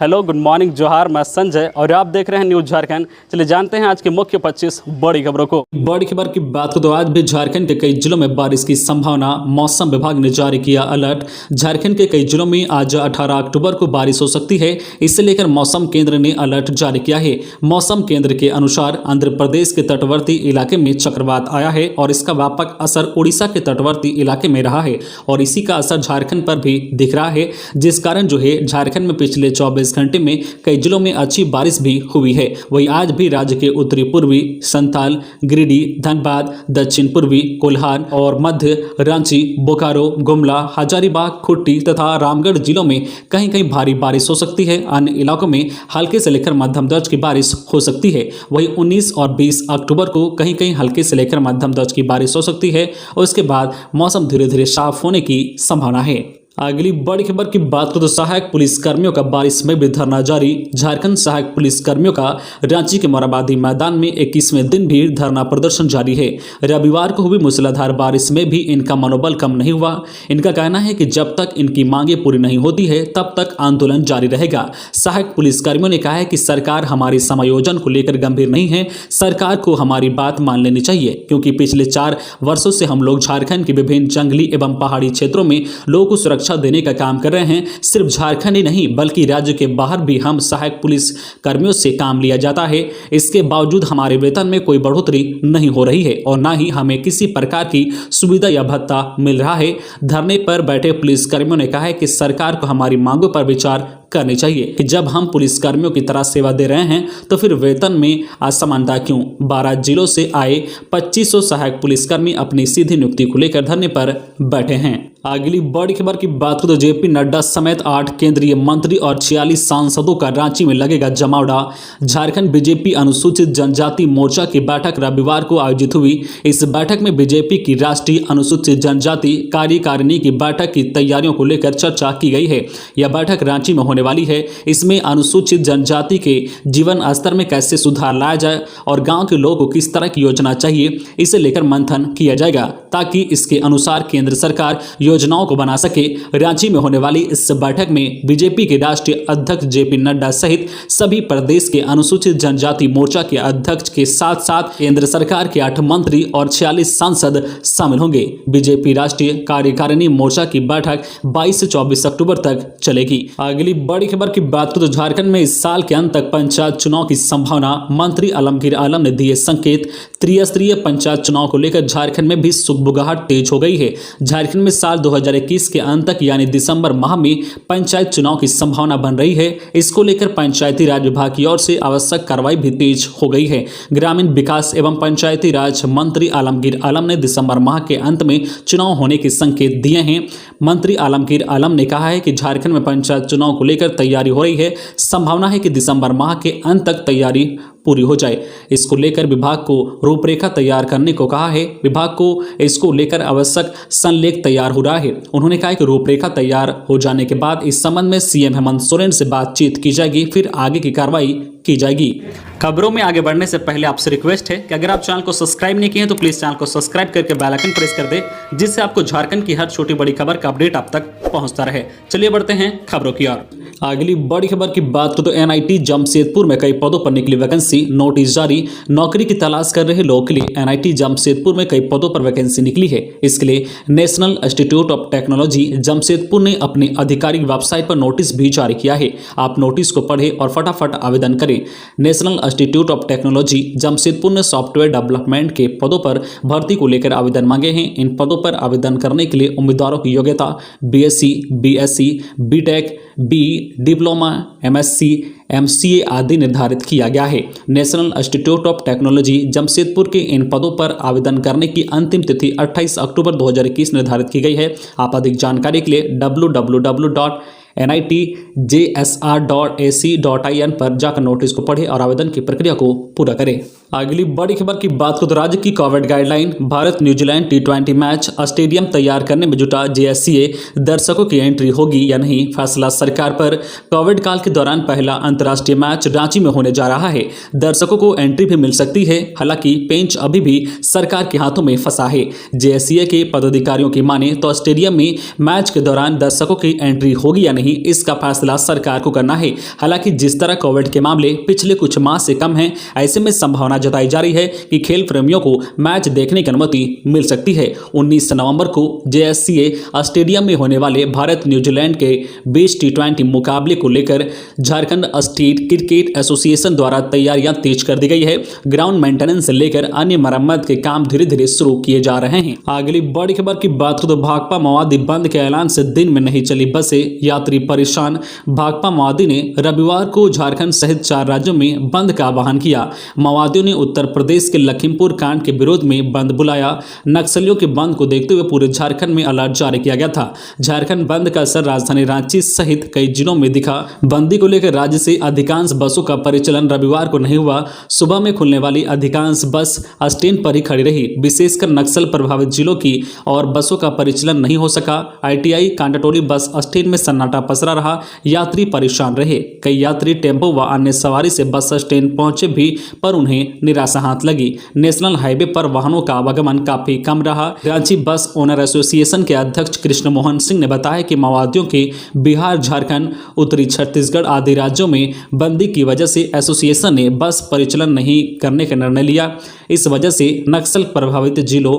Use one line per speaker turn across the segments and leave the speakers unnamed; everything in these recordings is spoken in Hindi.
हेलो, गुड मॉर्निंग, जोहार। मैं संजय और आप देख रहे हैं न्यूज झारखंड। चलिए जानते हैं आज की मुख्य 25 बड़ी खबरों को। बड़ी खबर की बात को तो आज भी झारखंड के कई जिलों में बारिश की संभावना। मौसम विभाग ने जारी किया अलर्ट। झारखंड के कई जिलों में आज 18 अक्टूबर को बारिश हो सकती है। इसे लेकर मौसम केंद्र ने अलर्ट जारी किया है। मौसम केंद्र के अनुसार आंध्र प्रदेश के तटवर्ती इलाके में चक्रवात आया है और इसका व्यापक असर उड़ीसा के तटवर्ती इलाके में रहा है और इसी का असर झारखंड पर भी दिख रहा है, जिस कारण जो है झारखंड में पिछले 24 घंटे में कई जिलों में अच्छी बारिश भी हुई है। वहीं आज भी राज्य के उत्तरी पूर्वी, संथाल, गिरिडीह, धनबाद, दक्षिण पूर्वी, कोल्हान और मध्य, रांची, बोकारो, गुमला, हजारीबाग, खुट्टी तथा रामगढ़ जिलों में कहीं कहीं भारी बारिश हो सकती है। अन्य इलाकों में हल्के से लेकर मध्यम दर्ज की बारिश हो सकती है। वहीं 19 और 20 अक्टूबर को कहीं कहीं हल्के से लेकर मध्यम दर्ज की बारिश हो सकती है और उसके बाद मौसम धीरे धीरे साफ होने की संभावना है। अगली बड़ी खबर की बात करें तो सहायक पुलिस कर्मियों का बारिश में भी धरना जारी। झारखंड सहायक पुलिस कर्मियों का रांची के मोरहाबादी मैदान में 21वें दिन भी धरना प्रदर्शन जारी है। रविवार को हुई मूसलाधार बारिश में भी इनका मनोबल कम नहीं हुआ। इनका कहना है कि जब तक इनकी मांगे पूरी नहीं होती है तब तक आंदोलन जारी रहेगा। सहायक पुलिस कर्मियों ने कहा है कि सरकार हमारे समायोजन को लेकर गंभीर नहीं है। सरकार को हमारी बात मान लेनी चाहिए, क्योंकि पिछले 4 वर्षों से हम लोग झारखंड के विभिन्न जंगली एवं पहाड़ी क्षेत्रों में लोगों को सुरक्षा देने का काम कर रहे हैं। सिर्फ झारखंड ही नहीं बल्कि राज्य के बाहर भी हम सहायक पुलिस कर्मियों से काम लिया जाता है। इसके बावजूद हमारे वेतन में कोई बढ़ोतरी नहीं हो रही है और ना ही हमें किसी प्रकार की सुविधा या भत्ता मिल रहा है। धरने पर बैठे पुलिस कर्मियों ने कहा है कि सरकार को हमारी मांगों पर विचार करनी चाहिए कि जब हम पुलिस कर्मियों की तरह सेवा दे रहे हैं तो फिर वेतन में असमानता क्यों। 12 जिलों से आए 2500 सहायक पुलिसकर्मी अपनी सीधी नियुक्ति को लेकर धरने पर बैठे हैं। अगली बड़ी खबर की बात करें तो जेपी नड्डा समेत 8 केंद्रीय मंत्री और 46 सांसदों का रांची में लगेगा जमावड़ा। झारखंड बीजेपी अनुसूचित जनजाति मोर्चा की बैठक रविवार को आयोजित हुई। इस बैठक में बीजेपी की राष्ट्रीय अनुसूचित जनजाति कार्यकारिणी की बैठक की तैयारियों को लेकर चर्चा की गई है। यह बैठक रांची में होने वाली है। इसमें अनुसूचित जनजाति के जीवन स्तर में कैसे सुधार लाया जाए और गांव के लोगों को किस तरह की योजना चाहिए, इसे लेकर मंथन किया जाएगा ताकि इसके अनुसार केंद्र सरकार योजनाओं को बना सके। रांची में होने वाली इस बैठक में बीजेपी के राष्ट्रीय अध्यक्ष जेपी नड्डा सहित सभी प्रदेश के अनुसूचित जनजाति मोर्चा के अध्यक्ष के साथ साथ केंद्र सरकार के 8 मंत्री और 46 सांसद शामिल होंगे। बीजेपी राष्ट्रीय कार्यकारिणी मोर्चा की बैठक 22 से 24 अक्टूबर तक चलेगी। अगली बड़ी खबर की बात करें तो झारखंड में इस साल के अंत तक पंचायत चुनाव की संभावना। मंत्री आलमगीर आलम ने दिए संकेत। त्रिस्तरीय पंचायत चुनाव को लेकर झारखंड में भी सुगबुगाहट तेज हो गई है। झारखंड में साल 2021 के अंत तक यानी दिसंबर माह में पंचायत चुनाव की संभावना बन रही है। इसको लेकर पंचायती राज विभाग की ओर से आवश्यक कार्रवाई भी तेज हो गई है। ग्रामीण विकास एवं पंचायती राज मंत्री आलमगीर आलम ने दिसंबर माह के अंत में चुनाव होने के संकेत दिए हैं। मंत्री आलमगीर आलम ने कहा है कि झारखंड में पंचायत चुनाव को लेकर तैयारी हो रही है। संभावना है कि दिसंबर माह के अंत तक तैयारी पूरी हो जाए। इसको लेकर विभाग को रूपरेखा तैयार करने को कहा है। विभाग को इसको लेकर आवश्यक संलेख तैयार हो रहा है। उन्होंने कहा कि रूपरेखा तैयार हो जाने के बाद इस संबंध में सीएम हेमंत सोरेन से बातचीत की जाएगी, फिर आगे की कार्रवाई की जाएगी। खबरों में आगे बढ़ने से पहले आपसे रिक्वेस्ट है कि अगर आप चैनल को सब्सक्राइब नहीं किए हैं तो प्लीज चैनल को सब्सक्राइब करके बेल आइकन प्रेस कर दे, जिससे आपको झारखंड की हर छोटी बड़ी खबर का अपडेट आप तक पहुंचता रहे। चलिए बढ़ते हैं खबरों की ओर। अगली बड़ी खबर की बात करें तो एनआईटी जमशेदपुर में कई पदों पर निकली वैकेंसी। नोटिस जारी। नौकरी की तलाश कर रहे लोगों के लिए एनआईटी जमशेदपुर में कई पदों पर वैकेंसी निकली है। इसके लिए national Institute of Technology Jamshedpur ने अपनी आधिकारिक वेबसाइट पर नोटिस भी जारी किया है। आप नोटिस को पढ़ें और फटाफट आवेदन करें। National Institute of Technology Jamshedpur ने सॉफ्टवेयर डेवलपमेंट के पदों पर भर्ती को लेकर आवेदन मांगे हैं। इन पदों पर आवेदन करने के लिए उम्मीदवारों की योग्यता BSc, BSc, BTech, B diploma, MSc, MCA आदि निर्धारित किया गया है। National Institute of Technology Jamshedpur के इन पदों पर आवेदन करने की अंतिम तिथि 28 अक्टूबर 2021 निर्धारित की गई है। आप अधिक जानकारी के लिए www.nitjsr.ac.in पर जाकर नोटिस को पढ़ें और आवेदन की प्रक्रिया को पूरा करें। अगली बड़ी खबर की बात करें तो राज्य की Covid guideline. Bharat New Zealand T20 match stadium तैयार करने में जुटा जेएससीए। दर्शकों की एंट्री होगी या नहीं, फैसला सरकार पर। कोविड काल के दौरान पहला अंतर्राष्ट्रीय मैच रांची में होने जा रहा है। दर्शकों को एंट्री भी मिल सकती है। हालांकि पेंच अभी भी सरकार के हाथों में फंसा है। जेएससीए के पदाधिकारियों की माने तो स्टेडियम में मैच के दौरान दर्शकों की एंट्री होगी या नहीं, इसका फैसला सरकार को करना है। हालांकि जिस तरह कोविड के मामले पिछले कुछ माह से कम हैं, ऐसे में संभावना जताई जा रही है कि खेल प्रेमियों को मैच देखने की अनुमति मिल सकती है। 19 नवंबर को JSCA स्टेडियम में होने वाले भारत न्यूजीलैंड के बीच T20 मुकाबले को लेकर झारखंड स्टेट क्रिकेट एसोसिएशन द्वारा तैयारियां तेज कर दी गई है। ग्राउंड मेंटेनेंस से लेकर अन्य मरम्मत के काम धीरे धीरे शुरू किए जा रहे हैं। अगली बड़ी खबर की बात करें तो भाकपा माओवादी बंद के ऐलान से दिन में नहीं चली बसें, यात्री परेशान। भाकपा माओवादी ने रविवार को झारखंड सहित 4 राज्यों में बंद का आह्वान किया। माओवादियों ने उत्तर प्रदेश के लखीमपुर कांड के विरोध में बंद बुलाया। नक्सलियों के बंद को देखते हुए पूरे झारखंड में अलर्ट जारी किया गया था। झारखंड बंद का असर राजधानी रांची सहित कई जिलों में दिखा। बंदी को लेकर राज्य से अधिकांश बसों का परिचालन रविवार को नहीं हुआ। सुबह में खुलने वाली अधिकांश बस स्टैंड पर ही खड़ी रही। विशेषकर नक्सल प्रभावित जिलों की और बसों का परिचालन नहीं हो सका। ITI कांटाटोली बस स्टैंड में सन्नाटा पसरा रहा। यात्री परेशान रहे। कई यात्री टेम्पो व अन्य सवारी से बस स्टैंड पहुंचे भी, पर उन्हें निराशा हाथ लगी। नेशनल हाईवे पर वाहनों का आवागमन काफी कम रहा। रांची बस ओनर एसोसिएशन के अध्यक्ष कृष्ण मोहन सिंह ने बताया कि माओवादियों के बिहार, झारखंड, उत्तरी छत्तीसगढ़ आदि राज्यों में बंदी की वजह से एसोसिएशन ने बस परिचालन नहीं करने का निर्णय लिया। इस वजह से नक्सल प्रभावित जिलों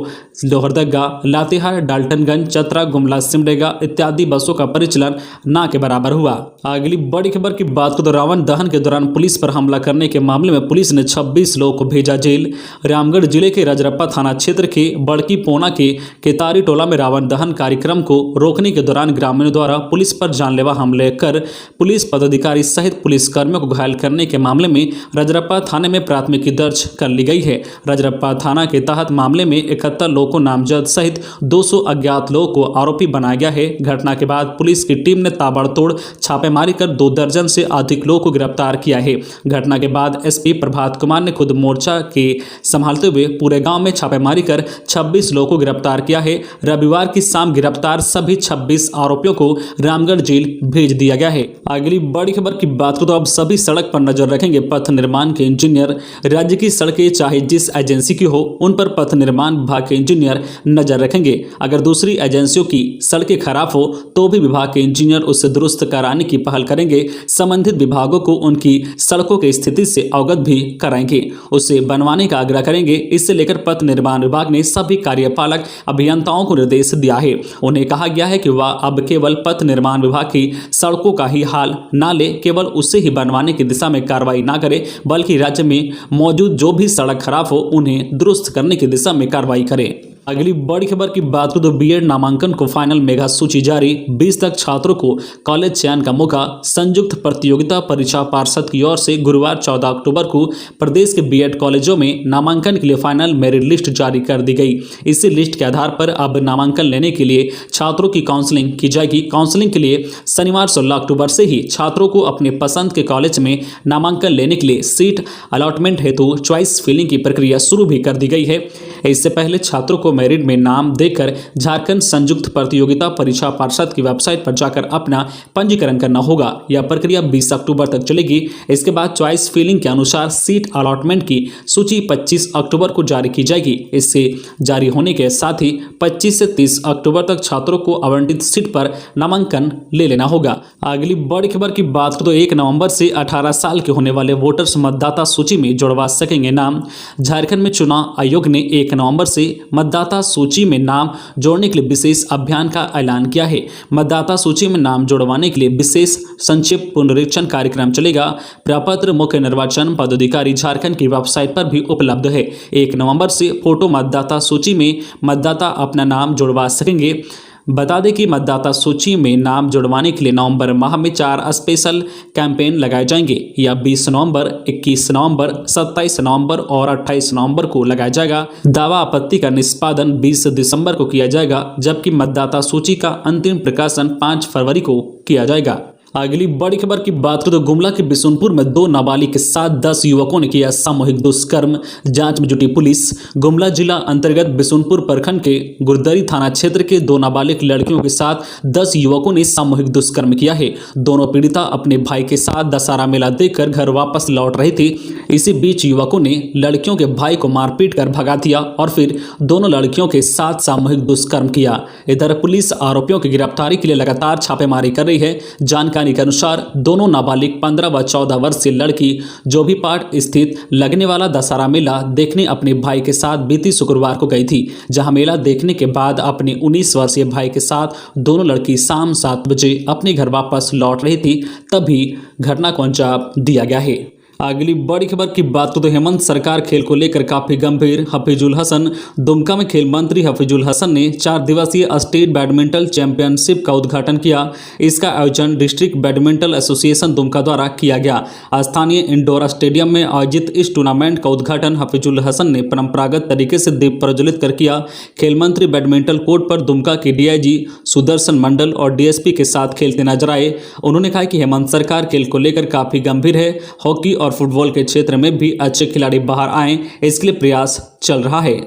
लोहरदगा, लातेहार, डाल्टनगंज, चतरा, गुमला, सिमडेगा इत्यादि बसों का परिचालन ना के बराबर हुआ। अगली बड़ी खबर की बात करें तो रावण दहन के दौरान पुलिस पर हमला करने के मामले में पुलिस ने 26 लोगों को भेजा जेल। रामगढ़ जिले के रजरप्पा थाना क्षेत्र के बड़की पोना के केतारी टोला में रावण दहन कार्यक्रम को रोकने के दौरान ग्रामीणों द्वारा पुलिस पर जानलेवा हमले कर पुलिस पदाधिकारी सहित पुलिसकर्मियों को घायल करने के मामले में रजरप्पा थाने में प्राथमिकी दर्ज कर ली गई है। रजरप्पा थाना के तहत मामले में 71 लोगों को नामजद सहित 200 अज्ञात लोगों को आरोपी बनाया गया है। घटना के बाद पुलिस की टीम ने ताबड़तोड़ छापेमारी कर 2 दर्जन से अधिक लोगों को गिरफ्तार किया है। घटना के बाद SP प्रभात कुमार ने खुद मोर्चा के संभालते हुए पूरे गांव में छापेमारी कर 26 लोगों को गिरफ्तार किया है। रविवार की शाम गिरफ्तार सभी 26 आरोपियों को रामगढ़ जेल भेज दिया गया है। अगली बड़ी खबर की बात करें तो अब सभी सड़क पर नजर रखेंगे पथ निर्माण के इंजीनियर। राज्य की सड़कें चाहे जिस एजेंसी की हो, उन पर पथ निर्माण विभाग के इंजीनियर नजर रखेंगे। अगर दूसरी एजेंसियों की सड़कें खराब हो तो भी विभाग के इंजीनियर उसे दुरुस्त कराने की पहल करेंगे। संबंधित विभागों को उनकी सड़कों की स्थिति से अवगत भी कराएंगे, उसे बनवाने का आग्रह करेंगे। इससे लेकर पथ निर्माण विभाग ने सभी कार्यपालक अभियंताओं को निर्देश दिया है। उन्हें कहा गया है कि वह अब केवल पथ निर्माण विभाग की सड़कों का ही हाल ना ले, केवल उसे ही बनवाने की दिशा में कार्रवाई ना करे, बल्कि राज्य में मौजूद जो भी सड़क खराब हो उन्हें दुरुस्त करने की दिशा में कार्रवाई करें। अगली बड़ी खबर की बात करें तो BEd नामांकन को फाइनल मेगा सूची जारी। 20 तक छात्रों को कॉलेज चयन का मौका। संयुक्त प्रतियोगिता परीक्षा पार्षद की ओर से गुरुवार 14 अक्टूबर को प्रदेश के BEd कॉलेजों में नामांकन के लिए फाइनल मेरिट लिस्ट जारी कर दी गई। इसी लिस्ट के आधार पर अब नामांकन लेने के लिए छात्रों की काउंसलिंग की जाएगी। काउंसलिंग के लिए शनिवार 16 अक्टूबर से ही छात्रों को अपने पसंद के कॉलेज में नामांकन लेने के लिए सीट अलॉटमेंट हेतु चॉइस फिलिंग की प्रक्रिया शुरू भी कर दी गई है। इससे पहले छात्रों को मेरिट में नाम देकर झारखंड संयुक्त प्रतियोगिता परीक्षा पार्षद की वेबसाइट पर जाकर अपना पंजीकरण करना होगा। यह प्रक्रिया 20 अक्टूबर तक चलेगी। इसके बाद चॉइस फिलिंग के अनुसार सीट अलॉटमेंट की सूची 25 अक्टूबर को जारी की जाएगी। इससे जारी होने के साथ ही 25 से 30 अक्टूबर तक छात्रों को आवंटित सीट पर नामांकन ले लेना होगा। अगली बड़ी खबर की बात करें तो 1 नवंबर से 18 साल के होने वाले वोटर्स मतदाता सूची में जुड़वा सकेंगे नाम। झारखंड में चुनाव आयोग ने 1 नवंबर से मतदाता सूची में नाम जोड़ने के लिए विशेष अभियान का ऐलान किया है। मतदाता सूची में नाम जोड़वाने के लिए विशेष संक्षिप्त पुनरीक्षण कार्यक्रम चलेगा। प्रपत्र मुख्य निर्वाचन पदाधिकारी झारखंड की वेबसाइट पर भी उपलब्ध है। 1 नवंबर से फोटो मतदाता सूची में मतदाता अपना नाम जुड़वा सकेंगे। बता दें कि मतदाता सूची में नाम जुड़वाने के लिए नवंबर माह में 4 स्पेशल कैंपेन लगाए जाएंगे। यह 20 नवंबर, 21 नवंबर, 27 नवंबर और 28 नवंबर को लगाया जाएगा। दावा आपत्ति का निष्पादन 20 दिसंबर को किया जाएगा, जबकि मतदाता सूची का अंतिम प्रकाशन 5 फरवरी को किया जाएगा। अगली बड़ी खबर की बात करें तो गुमला के बिशुनपुर में 2 नाबालिग के साथ 10 युवकों ने किया सामूहिक दुष्कर्म। जांच में जुटी पुलिस। गुमला जिला अंतर्गत बिशुनपुर प्रखंड के गुरदरी थाना क्षेत्र के 2 नाबालिग लड़कियों के साथ 10 युवकों ने सामूहिक दुष्कर्म किया है। दोनों पीड़िता अपने भाई के साथ दशहरा मेला देखकर घर वापस लौट रही थी। इसी बीच युवकों ने लड़कियों के भाई को मारपीट कर भगा दिया और फिर दोनों लड़कियों के साथ सामूहिक दुष्कर्म किया। इधर पुलिस आरोपियों की गिरफ्तारी के लिए लगातार छापेमारी कर रही है। जानकारी के अनुसार दोनों नाबालिग 15 व 14 वर्षीय लड़की जोभीपाट स्थित लगने वाला दशहरा मेला देखने अपने भाई के साथ बीती शुक्रवार को गई थी, जहां मेला देखने के बाद अपने 19 वर्षीय भाई के साथ दोनों लड़की शाम 7 बजे अपने घर वापस लौट रही थी, तभी घटना को अंजाम दिया गया है। अगली बड़ी खबर की बात तो हेमंत सरकार खेल को लेकर काफी गंभीर। हफीजुल हसन। दुमका में खेल मंत्री हफीजुल हसन ने 4 दिवसीय स्टेट बैडमिंटन चैंपियनशिप का उद्घाटन किया। इसका आयोजन डिस्ट्रिक्ट बैडमिंटन एसोसिएशन दुमका द्वारा किया गया। स्थानीय इंडोर स्टेडियम में आयोजित इस टूर्नामेंट का उद्घाटन हफीजुल हसन ने परंपरागत तरीके से दीप प्रज्वलित कर किया। खेल मंत्री बैडमिंटन कोर्ट पर दुमका के डीआईजी सुदर्शन मंडल और डीएसपी के साथ खेलते नजर आए। उन्होंने कहा कि हेमंत सरकार खेल को लेकर काफी गंभीर है। हॉकी और फुटबॉल के क्षेत्र में भी अच्छे खिलाड़ी बाहर आएं, इसके लिए प्रयास चल रहा है।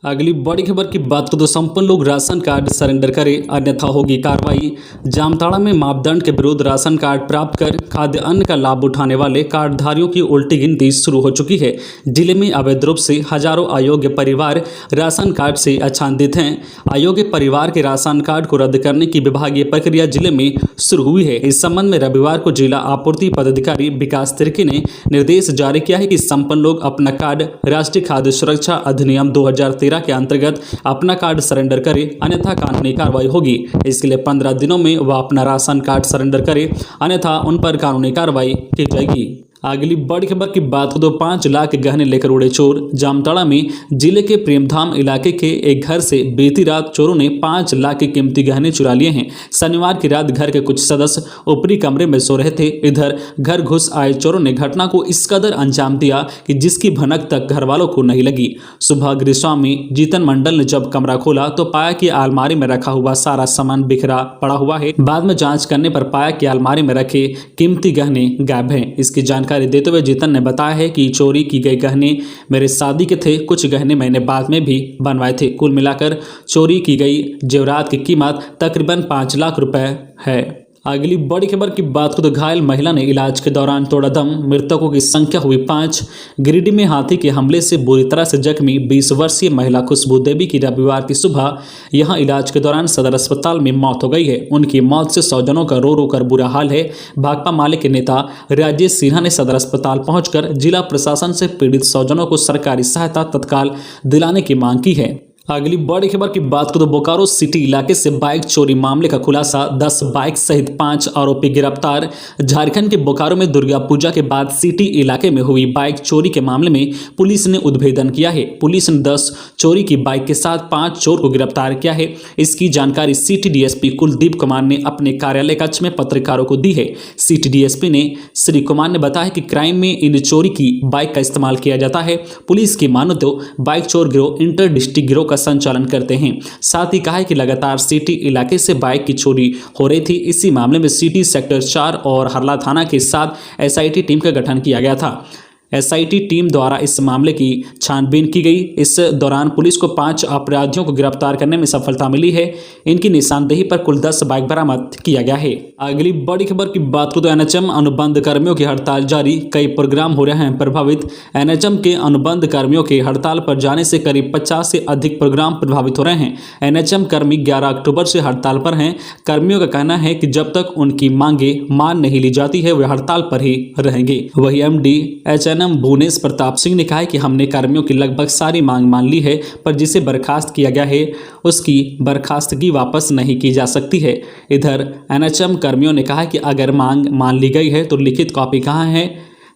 अगली बड़ी खबर की बात करें तो संपन्न लोग राशन कार्ड सरेंडर करें, अन्यथा होगी कार्रवाई। जामताड़ा में मापदंड के विरुद्ध राशन कार्ड प्राप्त कर खाद्य अन्न का लाभ उठाने वाले कार्डधारियों की उल्टी गिनती शुरू हो चुकी है। जिले में अवैध रूप से हजारों अयोग्य परिवार राशन कार्ड से आच्छादित हैं। अयोग्य परिवार के राशन कार्ड को रद्द करने की विभागीय प्रक्रिया जिले में शुरू हुई है। इस संबंध में रविवार को जिला आपूर्ति पदाधिकारी विकास तिर्की ने निर्देश जारी किया है कि संपन्न लोग अपना कार्ड राष्ट्रीय खाद्य सुरक्षा अधिनियम 2013 के अंतर्गत अपना कार्ड सरेंडर करें, अन्यथा कानूनी कार्रवाई होगी। इसके लिए 15 दिनों में वह अपना राशन कार्ड सरेंडर करें, अन्यथा उन पर कानूनी कार्रवाई की जाएगी। अगली बड़ी खबर की बात हो तो 5 लाख के गहने लेकर उड़े चोर। जामताड़ा में जिले के प्रेमधाम इलाके के एक घर से बीती रात चोरों ने 5 लाख के कीमती गहने चुरा लिए हैं। शनिवार की रात घर के कुछ सदस्य ऊपरी कमरे में सो रहे थे। इधर घर घुस आए चोरों ने घटना को इस कदर अंजाम दिया कि जिसकी भनक तक घर वालों को नहीं लगी। सुबह गृहस्वामी जीतन मंडल ने जब कमरा खोला तो पाया कि अलमारी में रखा हुआ सारा सामान बिखरा पड़ा हुआ है। बाद में जांच करने पर पाया कि अलमारी में रखे कीमती गहने गायब हैं। इसकी जानकारी देते हुए जीतन ने बताया है कि चोरी की गई गहने मेरे शादी के थे, कुछ गहने मैंने बाद में भी बनवाए थे। कुल मिलाकर चोरी की गई जेवरात की कीमत तकरीबन 5 लाख रुपए है। अगली बड़ी खबर की बात करें तो घायल महिला ने इलाज के दौरान तोड़ा दम, मृतकों की संख्या हुई 5। गिरिडीह में हाथी के हमले से बुरी तरह से जख्मी 20 वर्षीय महिला खुशबू देवी की रविवार की सुबह यहां इलाज के दौरान सदर अस्पताल में मौत हो गई है। उनकी मौत से स्वजनों का रो रो कर बुरा हाल है। भाकपा माले के नेता राजेश सिन्हा ने सदर अस्पताल पहुंचकर जिला प्रशासन से पीड़ित स्वजनों को सरकारी सहायता तत्काल दिलाने की मांग की है। अगली बड़ी खबर की बात करें तो बोकारो सिटी इलाके से बाइक चोरी मामले का खुलासा। 10 बाइक सहित 5 आरोपी गिरफ्तार। झारखंड के बोकारो में दुर्गा पूजा के बाद सिटी इलाके में हुई बाइक चोरी के मामले में पुलिस ने उद्भेदन किया है। पुलिस ने 10 चोरी की बाइक के साथ 5 चोर को गिरफ्तार किया है। इसकी जानकारी सिटी डीएसपी कुलदीप कुमार ने अपने कार्यालय कक्ष में पत्रकारों को दी है। सिटी डीएसपी ने श्री कुमार ने बताया कि क्राइम में इन चोरी की बाइक का इस्तेमाल किया जाता है। पुलिस की मानो तो बाइक चोर गिरोह इंटर डिस्ट्रिक्ट गिरोह का संचालन करते हैं। साथ ही कहा है कि लगातार सिटी इलाके से बाइक की चोरी हो रही थी। इसी मामले में सिटी सेक्टर 4 और हरला थाना के साथ एसआईटी टीम का गठन किया गया था। एसआईटी टीम द्वारा इस मामले की छानबीन की गई। इस दौरान पुलिस को 5 अपराधियों को गिरफ्तार करने में सफलता मिली है। इनकी निशानदेही पर कुल 10 बाइक बरामद किया गया है। अगली बड़ी खबर की बात करें तो एनएचएम अनुबंध कर्मियों की हड़ताल जारी, कई प्रोग्राम हो रहे हैं प्रभावित। एनएचएम के अनुबंध कर्मियों के हड़ताल पर जाने से करीब 50 से अधिक प्रोग्राम प्रभावित हो रहे हैं। एनएचएम कर्मी 11 अक्टूबर से हड़ताल पर हैं। कर्मियों का कहना है कि जब तक उनकी मांगे मान नहीं ली जाती है वे हड़ताल पर ही रहेंगे। वही एमडी एचएनएम भुवनेश प्रताप सिंह ने कहा है कि हमने कर्मियों की लगभग सारी मांग मान ली है, पर जिसे बर्खास्त किया गया है उसकी बर्खास्तगी वापस नहीं की जा सकती है। इधर एनएचएम कर्मियों ने कहा कि अगर मांग मान ली गई है तो लिखित कॉपी कहाँ है।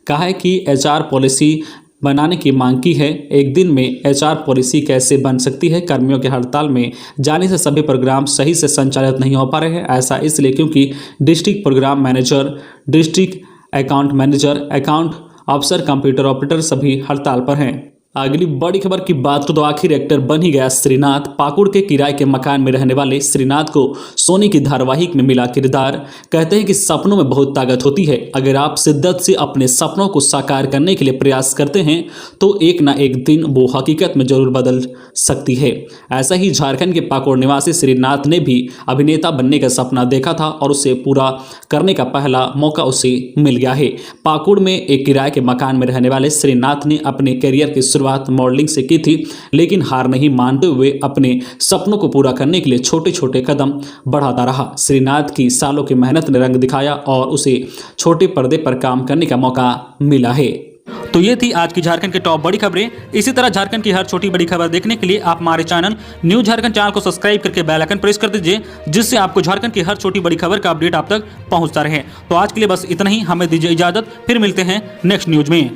कहा है कि एचआर पॉलिसी बनाने की मांग की है। एक दिन में एचआर पॉलिसी कैसे बन सकती है। कर्मियों के हड़ताल में जाने से सभी प्रोग्राम सही से संचालित नहीं हो पा रहे हैं। ऐसा इसलिए क्योंकि district programme manager, district account manager, account अफसर, कंप्यूटर ऑपरेटर सभी हड़ताल पर हैं। अगली बड़ी खबर की बात करें तो आखिर एक्टर बन ही गया श्रीनाथ। पाकुड़ के किराए के मकान में रहने वाले श्रीनाथ को सोनी की धारावाहिक में मिला किरदार। कहते हैं कि सपनों में बहुत ताकत होती है। अगर आप शिद्दत से अपने सपनों को साकार करने के लिए प्रयास करते हैं तो एक ना एक दिन वो हकीकत में जरूर बदल सकती है। ऐसा ही झारखंड के पाकुड़ निवासी श्रीनाथ ने भी अभिनेता बनने का सपना देखा था और उसे पूरा करने का पहला मौका उसे मिल गया है। पाकुड़ में एक किराए के मकान में रहने वाले श्रीनाथ ने अपने करियर की शुरुआत मॉडलिंग से की थी, लेकिन हार नहीं मानते हुए अपने सपनों को पूरा करने के लिए छोटे छोटे कदम बढ़ाता रहा। श्रीनाथ की सालों की मेहनत ने रंग दिखाया और उसे छोटे पर्दे पर काम करने का मौका मिला है। तो ये थी आज की झारखंड के टॉप बड़ी खबरें। इसी तरह झारखंड की हर छोटी बड़ी खबर देखने के लिए आप हमारे चैनल न्यूज झारखंड चैनल को सब्सक्राइब करके बेल आइकन प्रेस कर दीजिए, जिससे आपको झारखंड की हर छोटी बड़ी खबर का अपडेट आप तक पहुंचता रहे। तो आज के लिए बस इतना ही, हमें दीजिए इजाजत, फिर मिलते हैं नेक्स्ट न्यूज में।